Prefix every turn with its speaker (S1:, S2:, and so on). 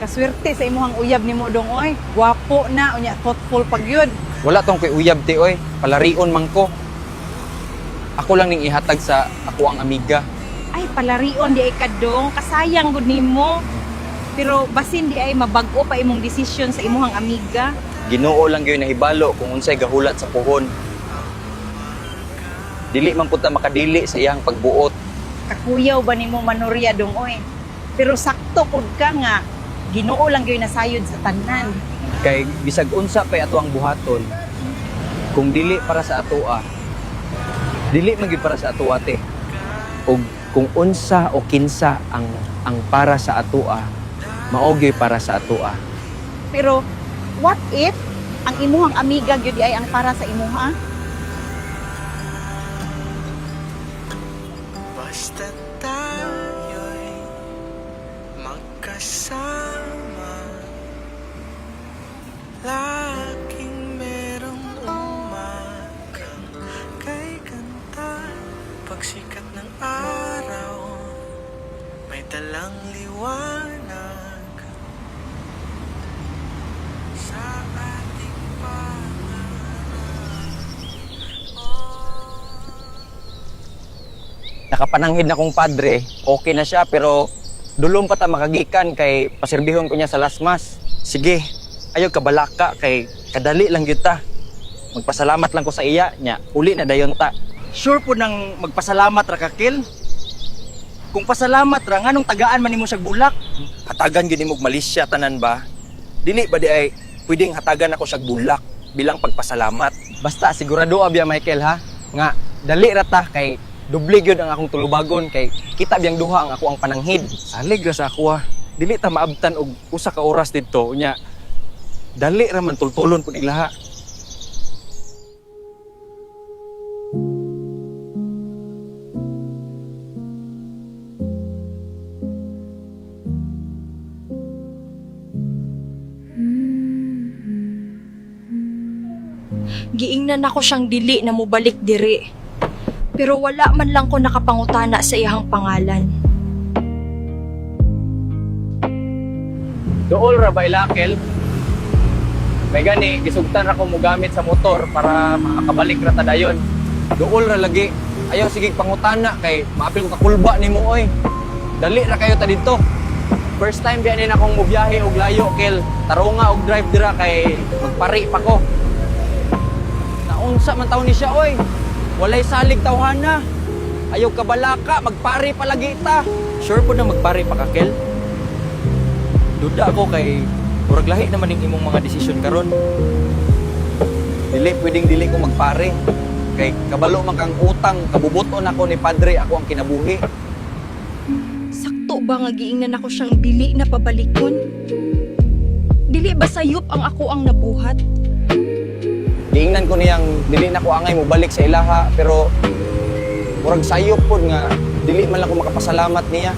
S1: Kaswerte sa imuhang uyab nimo dong oy. Gwapo na unya thoughtful pag yun.
S2: Wala tong kay uyab ti oy, palarion man ko. Ako lang ning ihatag sa ako ang amiga.
S1: Ay palarion di ay kadong, kasayang gud nimo. Pero basin di ay mabag-o pa imong desisyon sa imuhang amiga.
S2: Ginoo lang gyud nahibalo kung unsay gahulat sa puhon. Dili man pud ta makadili sa iyang pagbuot.
S1: Kakuyaw ba nimo manurya dong oy. Pero sakto pud ka nga Ginoo lang gyud nasayod sa tanan.
S2: Kay bisag unsa pay ato ang buhaton. Kung dili para sa atoa, dili man gyud para sa atoa te. Og kung unsa o kinsa ang para sa atoa, mao gyud para sa atoa.
S1: Pero what if ang imuhang amiga gyud ay ang para sa imuha?
S3: Basta tayo'y magkasama, laging merong umagang kay kanta. Pagsikat ng araw, may dalang liwanag sa ating
S2: Nakapananghid na kong padre, okay na siya pero dulong pa ta makagikan kay pasirbihon ko niya sa lasmas. Sige, ayaw kabalaka kay kadali lang gyud ta. Magpasalamat lang ko sa iya nya, uli na dayon ta. Sure po nang magpasalamat ra kakil. Kung pasalamat ra nganong tagaan man nimo siya bulak? Hatagan gyud nimo Malaysia tanan ba? Dili ba di ay pwedeng hatagan ako siya bulak bilang pagpasalamat. Basta sigurado abya Michael ha nga dali ra ta kay doble gyud ang akong tulubagon kay kita biyang duha ang ako ang pananghid. Salig ra sa ako ha. Dili ta maabtan og usa ka oras didto unya. Dali ra man tultulon pud ilaha.
S4: Giingnan ako siyang dili na mubalik diri. Pero wala man lang ko nakapangutana sa iyang pangalan.
S2: Dool ra ba ilakel? May gani gisugtan ra ko mo gamit sa motor para makabalik ra ta dayon. Dool ra lagi. Ayaw sige pangutana kay maapil ko kakulba nimo oy. Dali ra kayo ta didto. First time biyanin akong mobiyahe og layo kel. Tarunga og drive dira kay magpari pa ko. Naunsa man taon ni siya oy. Walay salig tawhana. Ayaw kabalaka, magpari palagi ta. Sure po na magpari pa ka, Kel? Duda ako kay murag lahi naman ning imong mga desisyon karon. Dili pwedeng dili ko magpari. Kay kabalo man kang utang, kabubuton ako ni padre, ako ang kinabuhi.
S4: Sakto ba nga giingnan ako siyang dili na pabalikon? Dili ba sayop ang ako ang nabuhat?
S2: Giingnan ko niyang dili na ko angay mo balik sa ilaha pero murag sayop pod nga dili man lang ko makapasalamat niya.